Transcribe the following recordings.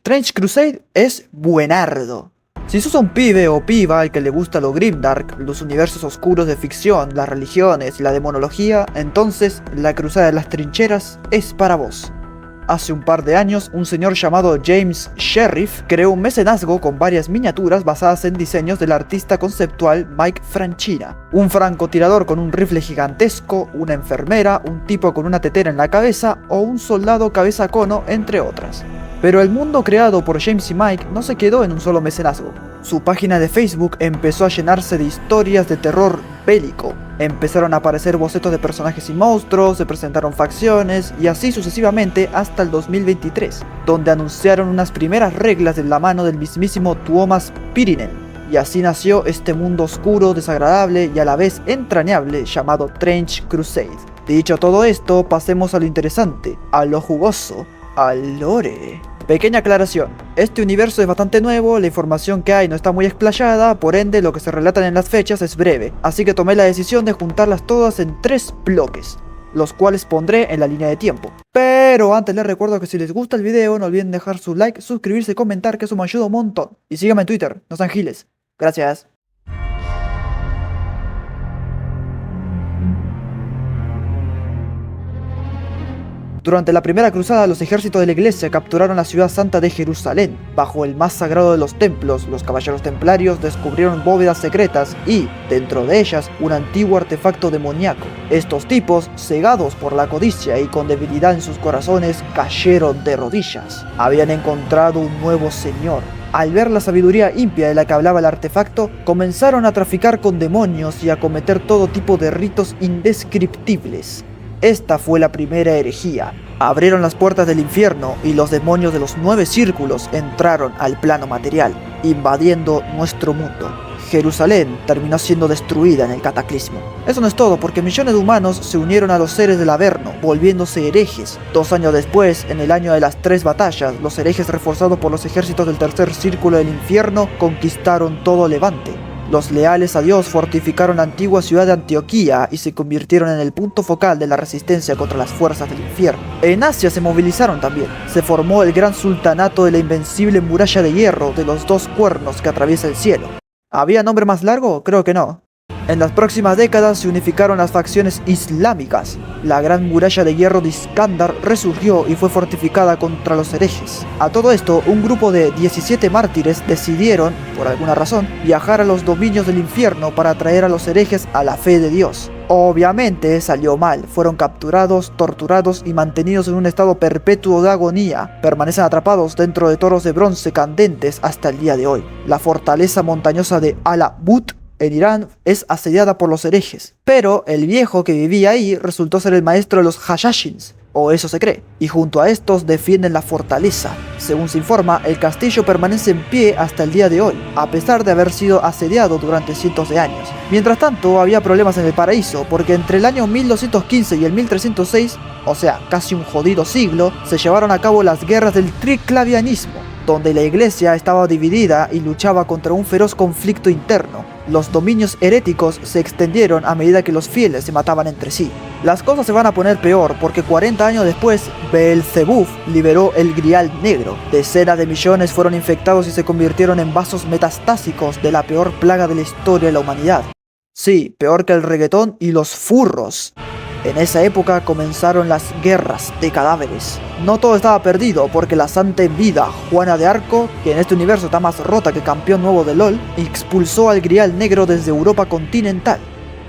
Strange Crusade es buenardo. Si sos un pibe o piba al que le gusta lo grimdark, los universos oscuros de ficción, las religiones y la demonología, entonces la Cruzada de las Trincheras es para vos. Hace un par de años, un señor llamado James Sheriff creó un mecenazgo con varias miniaturas basadas en diseños del artista conceptual Mike Francina. Un francotirador con un rifle gigantesco, una enfermera, un tipo con una tetera en la cabeza o un soldado cabeza cono, entre otras. Pero el mundo creado por James y Mike no se quedó en un solo mecenazgo. Su página de Facebook empezó a llenarse de historias de terror bélico. Empezaron a aparecer bocetos de personajes y monstruos, se presentaron facciones y así sucesivamente hasta el 2023, donde anunciaron unas primeras reglas de la mano del mismísimo Tuomas Pirinen. Y así nació este mundo oscuro, desagradable y a la vez entrañable llamado Strange Crusade. Dicho todo esto, pasemos a lo interesante, a lo jugoso, al lore. Pequeña aclaración, este universo es bastante nuevo, la información que hay no está muy explayada, por ende lo que se relatan en las fechas es breve, así que tomé la decisión de juntarlas todas en 3 bloques, los cuales pondré en la línea de tiempo. Pero antes les recuerdo que si les gusta el video no olviden dejar su like, suscribirse y comentar, que eso me ayuda un montón. Y síganme en Twitter, no sean giles. Gracias. Durante la primera cruzada, los ejércitos de la iglesia capturaron la ciudad santa de Jerusalén. Bajo el más sagrado de los templos, los caballeros templarios descubrieron bóvedas secretas y, dentro de ellas, un antiguo artefacto demoníaco. Estos tipos, cegados por la codicia y con debilidad en sus corazones, cayeron de rodillas. Habían encontrado un nuevo señor. Al ver la sabiduría impía de la que hablaba el artefacto, comenzaron a traficar con demonios y a cometer todo tipo de ritos indescriptibles. Esta fue la primera herejía. Abrieron las puertas del infierno y los demonios de los 9 círculos entraron al plano material, invadiendo nuestro mundo. Jerusalén terminó siendo destruida en el cataclismo. Eso no es todo, porque millones de humanos se unieron a los seres del Averno, volviéndose herejes. 2 años después, en el año de las 3 batallas, los herejes reforzados por los ejércitos del tercer círculo del infierno conquistaron todo Levante. Los leales a Dios fortificaron la antigua ciudad de Antioquía y se convirtieron en el punto focal de la resistencia contra las fuerzas del infierno. En Asia se movilizaron también. Se formó el gran sultanato de la invencible muralla de hierro de los 2 cuernos que atraviesa el cielo. ¿Había nombre más largo? Creo que no. En las próximas décadas se unificaron las facciones islámicas. La gran muralla de hierro de Iskandar resurgió y fue fortificada contra los herejes. A todo esto, un grupo de 17 mártires decidieron, por alguna razón, viajar a los dominios del infierno para atraer a los herejes a la fe de Dios. Obviamente salió mal, fueron capturados, torturados y mantenidos en un estado perpetuo de agonía. Permanecen atrapados dentro de toros de bronce candentes hasta el día de hoy. La fortaleza montañosa de Ala-But en Irán es asediada por los herejes, pero el viejo que vivía ahí resultó ser el maestro de los Hashashins, o eso se cree, y junto a estos defienden la fortaleza. Según se informa, el castillo permanece en pie hasta el día de hoy, a pesar de haber sido asediado durante cientos de años. Mientras tanto, había problemas en el paraíso, porque entre el año 1215 y el 1306, o sea, casi un jodido siglo, se llevaron a cabo las guerras del Triclavianismo, donde la iglesia estaba dividida y luchaba contra un feroz conflicto interno. Los dominios heréticos se extendieron a medida que los fieles se mataban entre sí. Las cosas se van a poner peor porque 40 años después, Beelzebub liberó el Grial Negro. Decenas de millones fueron infectados y se convirtieron en vasos metastásicos de la peor plaga de la historia de la humanidad. Sí, peor que el reggaetón y los furros. En esa época comenzaron las guerras de cadáveres. No todo estaba perdido, porque la santa en vida, Juana de Arco, que en este universo está más rota que campeón nuevo de LOL, expulsó al Grial Negro desde Europa continental.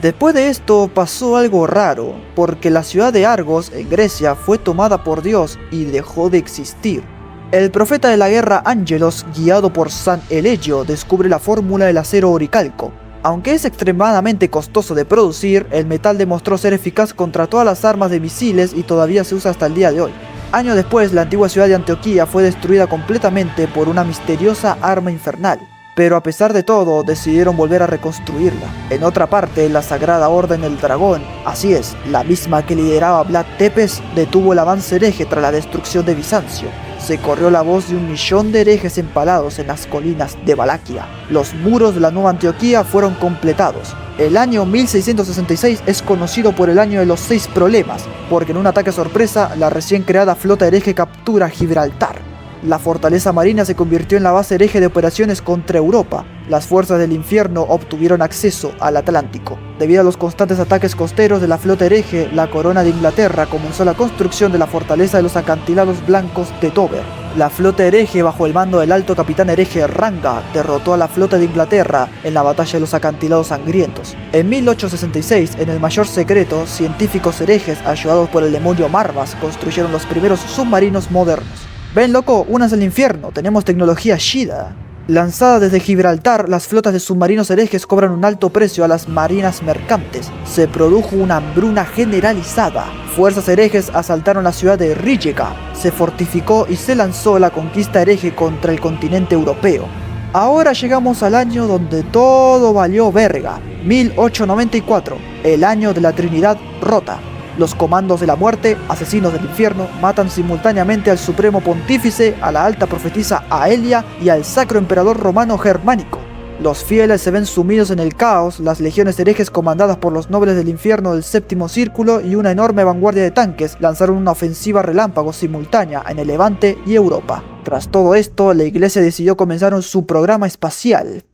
Después de esto pasó algo raro, porque la ciudad de Argos, en Grecia, fue tomada por Dios y dejó de existir. El profeta de la guerra Ángelos, guiado por San Elegio, descubre la fórmula del acero oricalco. Aunque es extremadamente costoso de producir, el metal demostró ser eficaz contra todas las armas de misiles y todavía se usa hasta el día de hoy. Años después, la antigua ciudad de Antioquía fue destruida completamente por una misteriosa arma infernal. Pero a pesar de todo, decidieron volver a reconstruirla. En otra parte, la Sagrada Orden del Dragón, así es, la misma que lideraba Vlad Tepes, detuvo el avance hereje tras la destrucción de Bizancio. Se corrió la voz de 1 millón de herejes empalados en las colinas de Valaquia. Los muros de la nueva Antioquía fueron completados. El año 1666 es conocido por el año de los 6 problemas, porque en un ataque sorpresa, la recién creada flota hereje captura Gibraltar. La fortaleza marina se convirtió en la base hereje de operaciones contra Europa. Las fuerzas del infierno obtuvieron acceso al Atlántico. Debido a los constantes ataques costeros de la flota hereje, la corona de Inglaterra comenzó la construcción de la fortaleza de los acantilados blancos de Dover. La flota hereje, bajo el mando del alto capitán hereje Ranga, derrotó a la flota de Inglaterra en la batalla de los acantilados sangrientos. En 1866, en el mayor secreto, científicos herejes, ayudados por el demonio Marvas, construyeron los primeros submarinos modernos. Ven loco, únanse al infierno, tenemos tecnología Shida. Lanzadas desde Gibraltar, las flotas de submarinos herejes cobran un alto precio a las marinas mercantes. Se produjo una hambruna generalizada. Fuerzas herejes asaltaron la ciudad de Rijeka. Se fortificó y se lanzó la conquista hereje contra el continente europeo. Ahora llegamos al año donde todo valió verga. 1894, el año de la Trinidad rota. Los comandos de la muerte, asesinos del infierno, matan simultáneamente al supremo pontífice, a la alta profetisa Aelia y al sacro emperador romano Germánico. Los fieles se ven sumidos en el caos, las legiones herejes comandadas por los nobles del infierno del séptimo círculo y una enorme vanguardia de tanques lanzaron una ofensiva relámpago simultánea en el Levante y Europa. Tras todo esto, la iglesia decidió comenzar su programa espacial.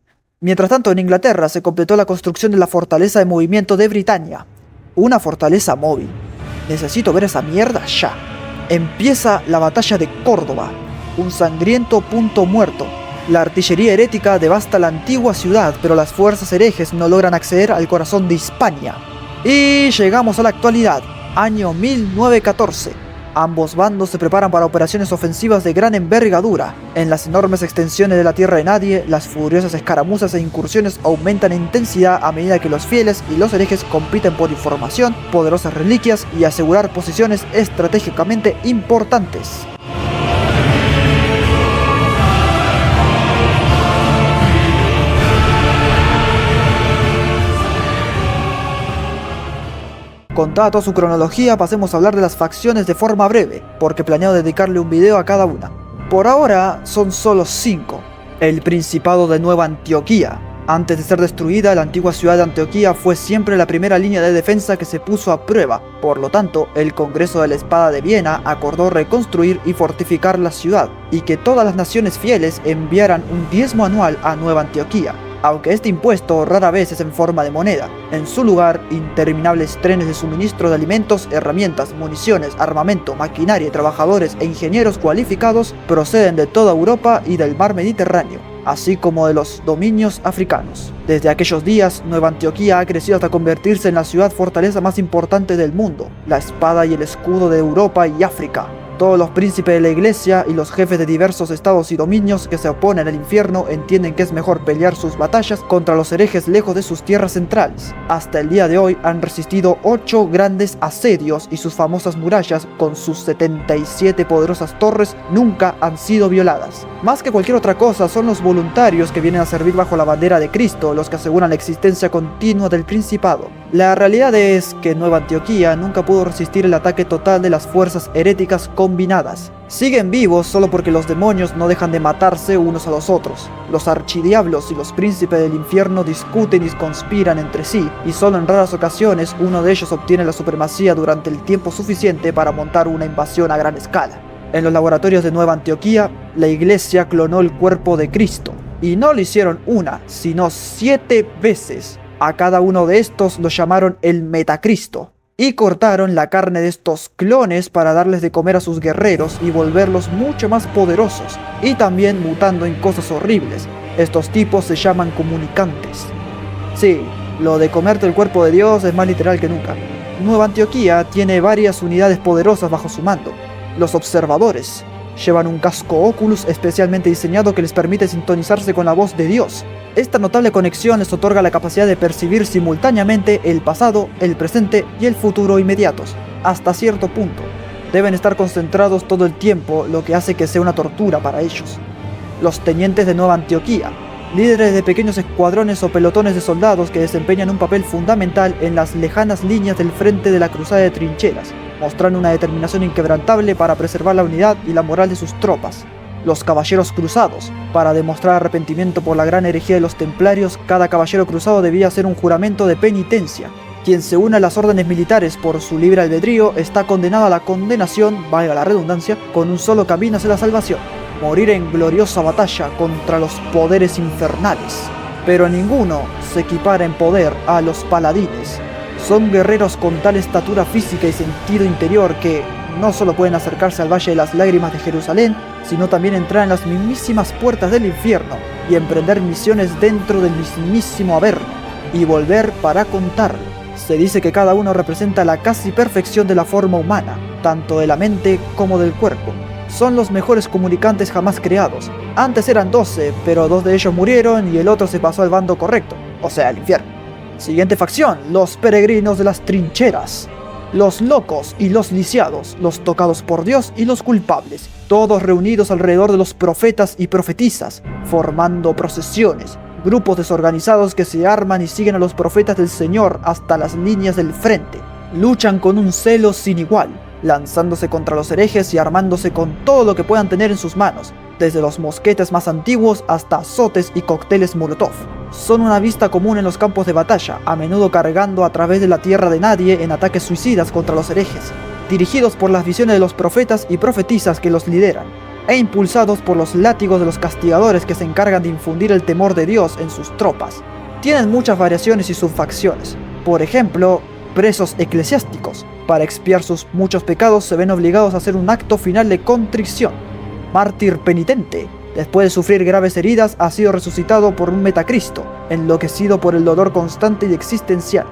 Mientras tanto, en Inglaterra se completó la construcción de la fortaleza de movimiento de Britania. Una fortaleza móvil. Necesito ver esa mierda ya. Empieza la batalla de Córdoba, un sangriento punto muerto. La artillería herética devasta la antigua ciudad, pero las fuerzas herejes no logran acceder al corazón de Hispania. Y llegamos a la actualidad, año 1914. Ambos bandos se preparan para operaciones ofensivas de gran envergadura. En las enormes extensiones de la Tierra de Nadie, las furiosas escaramuzas e incursiones aumentan en intensidad a medida que los fieles y los herejes compiten por información, poderosas reliquias y asegurar posiciones estratégicamente importantes. Contada toda su cronología, pasemos a hablar de las facciones de forma breve, porque planeo dedicarle un video a cada una. Por ahora son solo 5. El Principado de Nueva Antioquía. Antes de ser destruida, la antigua ciudad de Antioquía fue siempre la primera línea de defensa que se puso a prueba. Por lo tanto, el Congreso de la Espada de Viena acordó reconstruir y fortificar la ciudad, y que todas las naciones fieles enviaran un diezmo anual a Nueva Antioquía. Aunque este impuesto rara vez es en forma de moneda. En su lugar, interminables trenes de suministro de alimentos, herramientas, municiones, armamento, maquinaria, trabajadores e ingenieros cualificados proceden de toda Europa y del mar Mediterráneo, así como de los dominios africanos. Desde aquellos días, Nueva Antioquía ha crecido hasta convertirse en la ciudad fortaleza más importante del mundo, la espada y el escudo de Europa y África. Todos los príncipes de la iglesia y los jefes de diversos estados y dominios que se oponen al infierno entienden que es mejor pelear sus batallas contra los herejes lejos de sus tierras centrales. Hasta el día de hoy han resistido 8 grandes asedios y sus famosas murallas, con sus 77 poderosas torres, nunca han sido violadas. Más que cualquier otra cosa, son los voluntarios que vienen a servir bajo la bandera de Cristo los que aseguran la existencia continua del Principado. La realidad es que Nueva Antioquía nunca pudo resistir el ataque total de las fuerzas heréticas combinadas. Siguen vivos solo porque los demonios no dejan de matarse unos a los otros. Los archidiablos y los príncipes del infierno discuten y conspiran entre sí, y solo en raras ocasiones uno de ellos obtiene la supremacía durante el tiempo suficiente para montar una invasión a gran escala. En los laboratorios de Nueva Antioquía, la iglesia clonó el cuerpo de Cristo, y no lo hicieron una, sino 7 veces. A cada uno de estos lo llamaron el Metacristo, y cortaron la carne de estos clones para darles de comer a sus guerreros y volverlos mucho más poderosos, y también mutando en cosas horribles. Estos tipos se llaman comunicantes. Sí, lo de comerte el cuerpo de Dios es más literal que nunca. Nueva Antioquía tiene varias unidades poderosas bajo su mando. Los observadores llevan un casco Oculus especialmente diseñado que les permite sintonizarse con la voz de Dios. Esta notable conexión les otorga la capacidad de percibir simultáneamente el pasado, el presente y el futuro inmediatos, hasta cierto punto. Deben estar concentrados todo el tiempo, lo que hace que sea una tortura para ellos. Los tenientes de Nueva Antioquía, líderes de pequeños escuadrones o pelotones de soldados que desempeñan un papel fundamental en las lejanas líneas del frente de la cruzada de trincheras, mostrando una determinación inquebrantable para preservar la unidad y la moral de sus tropas. Los caballeros cruzados. Para demostrar arrepentimiento por la gran herejía de los templarios, cada caballero cruzado debía hacer un juramento de penitencia. Quien se une a las órdenes militares por su libre albedrío está condenado a la condenación, valga la redundancia, con un solo camino hacia la salvación. morir en gloriosa batalla contra los poderes infernales. Pero ninguno se equipara en poder a los paladines. Son guerreros con tal estatura física y sentido interior que no solo pueden acercarse al Valle de las Lágrimas de Jerusalén, sino también entrar en las mismísimas puertas del infierno y emprender misiones dentro del mismísimo Averno, y volver para contarlo. Se dice que cada uno representa la casi perfección de la forma humana, tanto de la mente como del cuerpo. Son los mejores comunicantes jamás creados. Antes eran 12, pero 2 de ellos murieron y el otro se pasó al bando correcto, o sea, al infierno. Siguiente facción, los peregrinos de las trincheras. Los locos y los lisiados, los tocados por Dios y los culpables, todos reunidos alrededor de los profetas y profetisas, formando procesiones, grupos desorganizados que se arman y siguen a los profetas del Señor hasta las líneas del frente. Luchan con un celo sin igual, lanzándose contra los herejes y armándose con todo lo que puedan tener en sus manos, desde los mosquetes más antiguos hasta azotes y cócteles Molotov. Son una vista común en los campos de batalla, a menudo cargando a través de la tierra de nadie en ataques suicidas contra los herejes, dirigidos por las visiones de los profetas y profetisas que los lideran, e impulsados por los látigos de los castigadores que se encargan de infundir el temor de Dios en sus tropas. Tienen muchas variaciones y subfacciones. Por ejemplo, presos eclesiásticos. Para expiar sus muchos pecados se ven obligados a hacer un acto final de contrición. Mártir penitente. Después de sufrir graves heridas, ha sido resucitado por un metacristo, enloquecido por el dolor constante y existencial.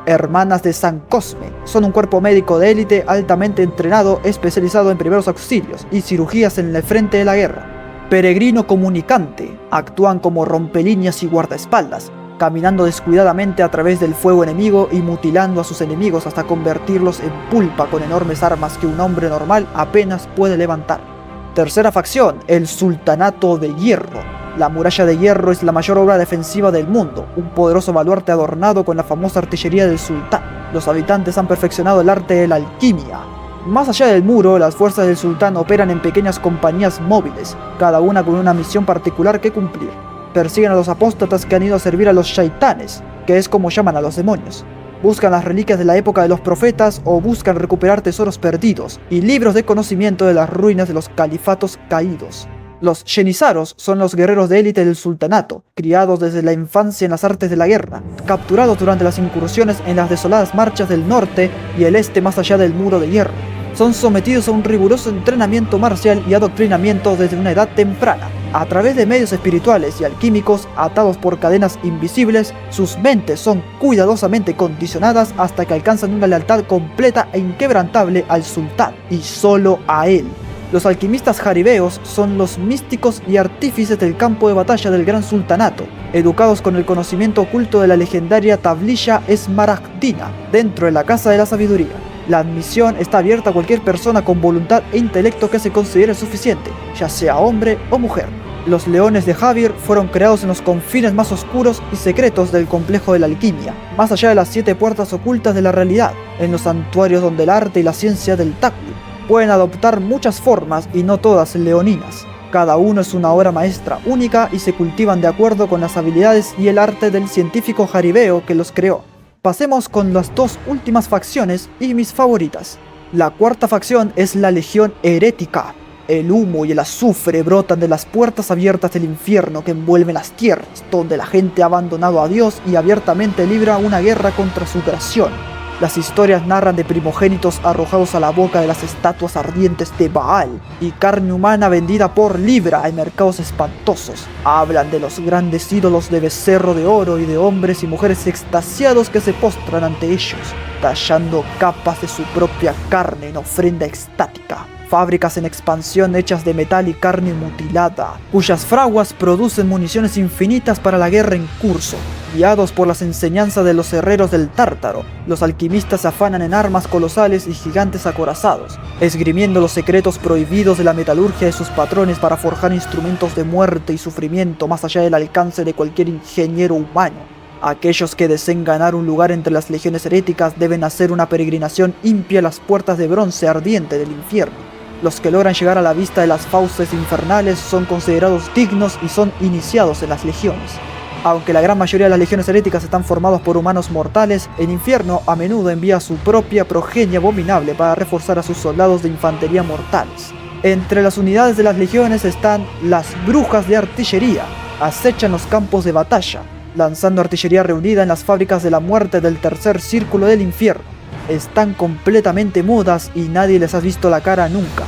Hermanas de San Cosme. Son un cuerpo médico de élite altamente entrenado, especializado en primeros auxilios y cirugías en el frente de la guerra. Peregrino comunicante. Actúan como rompelíneas y guardaespaldas, caminando descuidadamente a través del fuego enemigo y mutilando a sus enemigos hasta convertirlos en pulpa con enormes armas que un hombre normal apenas puede levantar. Tercera facción, el Sultanato de Hierro. La muralla de hierro es la mayor obra defensiva del mundo, un poderoso baluarte adornado con la famosa artillería del sultán. Los habitantes han perfeccionado el arte de la alquimia. Más allá del muro, las fuerzas del sultán operan en pequeñas compañías móviles, cada una con una misión particular que cumplir. Persiguen a los apóstatas que han ido a servir a los shaitanes, que es como llaman a los demonios. Buscan las reliquias de la época de los profetas o buscan recuperar tesoros perdidos y libros de conocimiento de las ruinas de los califatos caídos. Los Yenizaros son los guerreros de élite del sultanato, criados desde la infancia en las artes de la guerra, capturados durante las incursiones en las desoladas marchas del norte y el este más allá del muro de hierro. Son sometidos a un riguroso entrenamiento marcial y adoctrinamiento desde una edad temprana. A través de medios espirituales y alquímicos, atados por cadenas invisibles, sus mentes son cuidadosamente condicionadas hasta que alcanzan una lealtad completa e inquebrantable al sultán, y solo a él. Los alquimistas jaribeos son los místicos y artífices del campo de batalla del gran sultanato, educados con el conocimiento oculto de la legendaria tablilla esmaragdina, dentro de la Casa de la Sabiduría. La admisión está abierta a cualquier persona con voluntad e intelecto que se considere suficiente, ya sea hombre o mujer. Los leones de Javier fueron creados en los confines más oscuros y secretos del complejo de la alquimia, más allá de las 7 puertas ocultas de la realidad, en los santuarios donde el arte y la ciencia del Taklu pueden adoptar muchas formas y no todas leoninas. Cada uno es una obra maestra única y se cultivan de acuerdo con las habilidades y el arte del científico jaribeo que los creó. Pasemos con las 2 últimas facciones y mis favoritas. La cuarta facción es la Legión Herética. El humo y el azufre brotan de las puertas abiertas del infierno que envuelven las tierras, donde la gente ha abandonado a Dios y abiertamente libra una guerra contra su creación. Las historias narran de primogénitos arrojados a la boca de las estatuas ardientes de Baal y carne humana vendida por libra en mercados espantosos. Hablan de los grandes ídolos de becerro de oro y de hombres y mujeres extasiados que se postran ante ellos, tallando capas de su propia carne en ofrenda extática. Fábricas en expansión hechas de metal y carne mutilada, cuyas fraguas producen municiones infinitas para la guerra en curso. Guiados por las enseñanzas de los herreros del Tártaro, los alquimistas se afanan en armas colosales y gigantes acorazados, esgrimiendo los secretos prohibidos de la metalurgia de sus patrones para forjar instrumentos de muerte y sufrimiento más allá del alcance de cualquier ingeniero humano. Aquellos que deseen ganar un lugar entre las legiones heréticas deben hacer una peregrinación impía a las puertas de bronce ardiente del infierno. Los que logran llegar a la vista de las fauces infernales son considerados dignos y son iniciados en las legiones. Aunque la gran mayoría de las legiones heréticas están formados por humanos mortales, el infierno a menudo envía su propia progenie abominable para reforzar a sus soldados de infantería mortales. Entre las unidades de las legiones están las brujas de artillería. Acechan los campos de batalla, lanzando artillería reunida en las fábricas de la muerte del tercer círculo del infierno. Están completamente mudas y nadie les ha visto la cara nunca.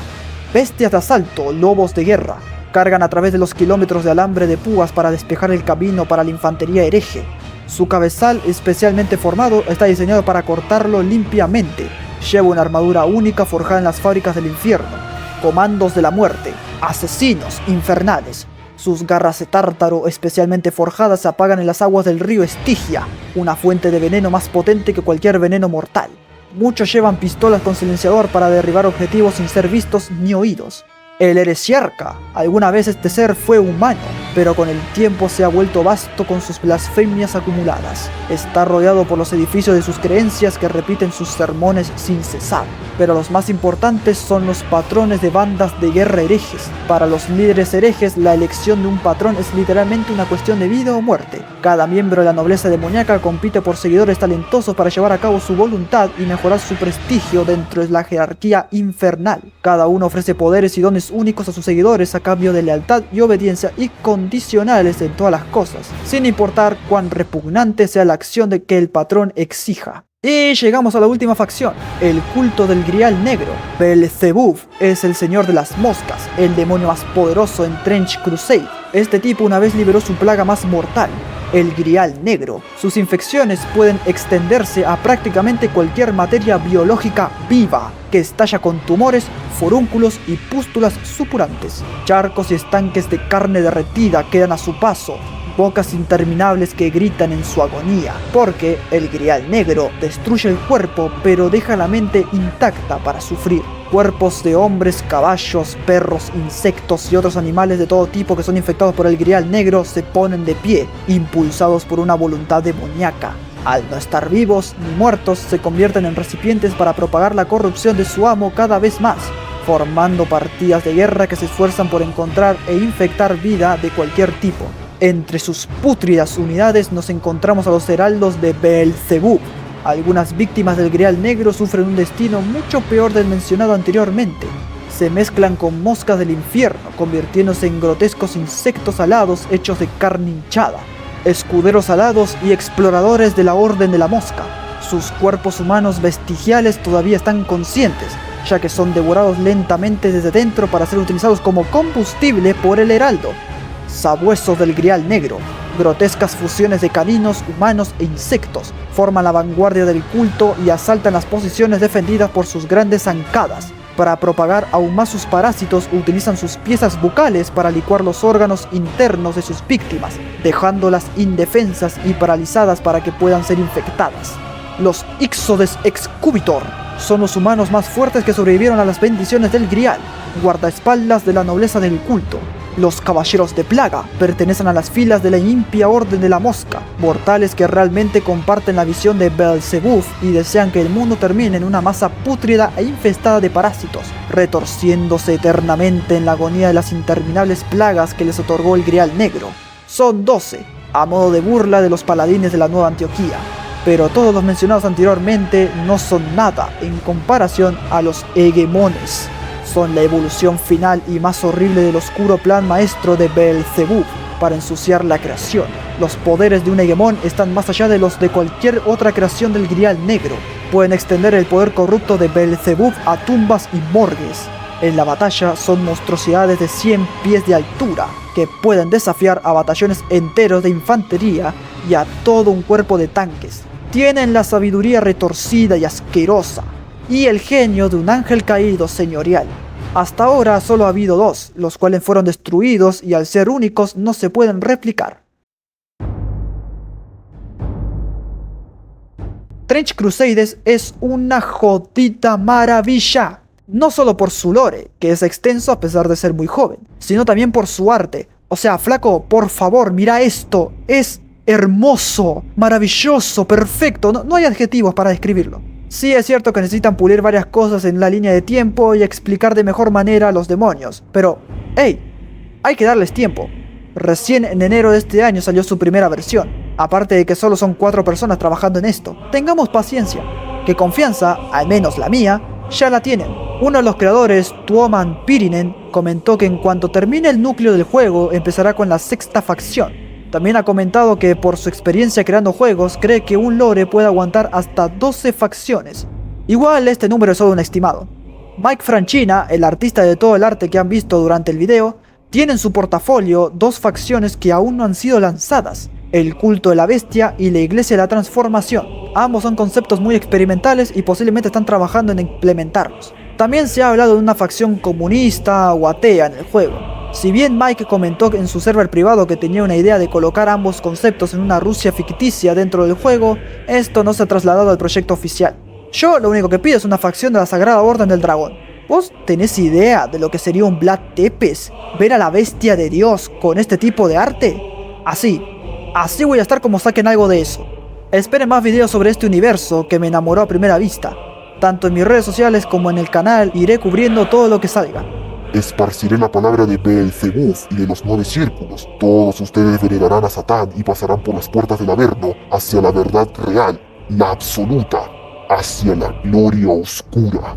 Bestias de asalto, lobos de guerra, cargan a través de los kilómetros de alambre de púas para despejar el camino para la infantería hereje. Su cabezal, especialmente formado, está diseñado para cortarlo limpiamente. Lleva una armadura única forjada en las fábricas del infierno. Comandos de la muerte, asesinos infernales. Sus garras de tártaro, especialmente forjadas, se apagan en las aguas del río Estigia, una fuente de veneno más potente que cualquier veneno mortal. Muchos llevan pistolas con silenciador para derribar objetivos sin ser vistos ni oídos. El Heresiarca. Alguna vez este ser fue humano, pero con el tiempo se ha vuelto vasto con sus blasfemias acumuladas. Está rodeado por los edificios de sus creencias que repiten sus sermones sin cesar. Pero los más importantes son los patrones de bandas de guerra herejes. Para los líderes herejes, la elección de un patrón es literalmente una cuestión de vida o muerte. Cada miembro de la nobleza demoníaca compite por seguidores talentosos para llevar a cabo su voluntad y mejorar su prestigio dentro de la jerarquía infernal. Cada uno ofrece poderes y dones únicos a sus seguidores a cambio de lealtad y obediencia incondicionales en todas las cosas, sin importar cuán repugnante sea la acción de que el patrón exija. Y llegamos a la última facción, el culto del Grial Negro. Beelzebub es el señor de las moscas, el demonio más poderoso en Trench Crusade. Este tipo una vez liberó su plaga más mortal, el Grial Negro. Sus infecciones pueden extenderse a prácticamente cualquier materia biológica viva, que estalla con tumores, forúnculos y pústulas supurantes. Charcos y estanques de carne derretida quedan a su paso, bocas interminables que gritan en su agonía, porque el Grial Negro destruye el cuerpo pero deja la mente intacta para sufrir. Cuerpos de hombres, caballos, perros, insectos y otros animales de todo tipo que son infectados por el Grial Negro se ponen de pie, impulsados por una voluntad demoníaca. Al no estar vivos ni muertos, se convierten en recipientes para propagar la corrupción de su amo cada vez más, formando partidas de guerra que se esfuerzan por encontrar e infectar vida de cualquier tipo. Entre sus pútridas unidades nos encontramos a los heraldos de Beelzebub. Algunas víctimas del Grial Negro sufren un destino mucho peor del mencionado anteriormente. Se mezclan con moscas del infierno, convirtiéndose en grotescos insectos alados hechos de carne hinchada, escuderos alados y exploradores de la Orden de la Mosca. Sus cuerpos humanos vestigiales todavía están conscientes, ya que son devorados lentamente desde dentro para ser utilizados como combustible por el heraldo. Sabuesos del Grial Negro, grotescas fusiones de caninos, humanos e insectos, forman la vanguardia del culto y asaltan las posiciones defendidas por sus grandes zancadas. Para propagar aún más sus parásitos, utilizan sus piezas bucales para licuar los órganos internos de sus víctimas, dejándolas indefensas y paralizadas para que puedan ser infectadas. Los Ixodes Excubitor son los humanos más fuertes que sobrevivieron a las bendiciones del Grial, guardaespaldas de la nobleza del culto. Los Caballeros de Plaga pertenecen a las filas de la impía Orden de la Mosca, mortales que realmente comparten la visión de Beelzebub y desean que el mundo termine en una masa pútrida e infestada de parásitos, retorciéndose eternamente en la agonía de las interminables plagas que les otorgó el Grial Negro. Son 12, a modo de burla de los paladines de la Nueva Antioquía, pero todos los mencionados anteriormente no son nada en comparación a los Hegemones. Son la evolución final y más horrible del oscuro plan maestro de Beelzebub para ensuciar la creación. Los poderes de un hegemón están más allá de los de cualquier otra creación del Grial Negro. Pueden extender el poder corrupto de Beelzebub a tumbas y morgues. En la batalla son monstruosidades de 100 pies de altura, que pueden desafiar a batallones enteros de infantería y a todo un cuerpo de tanques. Tienen la sabiduría retorcida y asquerosa, y el genio de un ángel caído señorial. Hasta ahora solo ha habido 2, los cuales fueron destruidos y al ser únicos no se pueden replicar. Trench Crusades es una jodida maravilla, no solo por su lore, que es extenso a pesar de ser muy joven, sino también por su arte. O sea, flaco, por favor, mira esto, es hermoso, maravilloso, perfecto, no hay adjetivos para describirlo. Sí es cierto que necesitan pulir varias cosas en la línea de tiempo y explicar de mejor manera a los demonios, pero, hey, hay que darles tiempo. Recién en enero de este año salió su primera versión, aparte de que solo son 4 personas trabajando en esto. Tengamos paciencia, que confianza, al menos la mía, ya la tienen. Uno de los creadores, Tuoman Pirinen, comentó que en cuanto termine el núcleo del juego empezará con la sexta facción. También ha comentado que por su experiencia creando juegos cree que un lore puede aguantar hasta 12 facciones. Igual este número es solo un estimado. Mike Franchina, el artista de todo el arte que han visto durante el video, tiene en su portafolio 2 facciones que aún no han sido lanzadas: el culto de la bestia y la iglesia de la transformación. Ambos son conceptos muy experimentales y posiblemente están trabajando en implementarlos. También se ha hablado de una facción comunista o atea en el juego. Si bien Mike comentó en su server privado que tenía una idea de colocar ambos conceptos en una Rusia ficticia dentro del juego, esto no se ha trasladado al proyecto oficial. Yo lo único que pido es una facción de la Sagrada Orden del Dragón. ¿Vos tenés idea de lo que sería un Vlad Tepes? ¿Ver a la bestia de Dios con este tipo de arte? Así voy a estar como saquen algo de eso. Esperen más videos sobre este universo que me enamoró a primera vista. Tanto en mis redes sociales como en el canal iré cubriendo todo lo que salga. Esparciré la palabra de Beelzebub y de los 9 círculos. Todos ustedes venerarán a Satán y pasarán por las puertas del Averno hacia la verdad real, la absoluta, hacia la gloria oscura.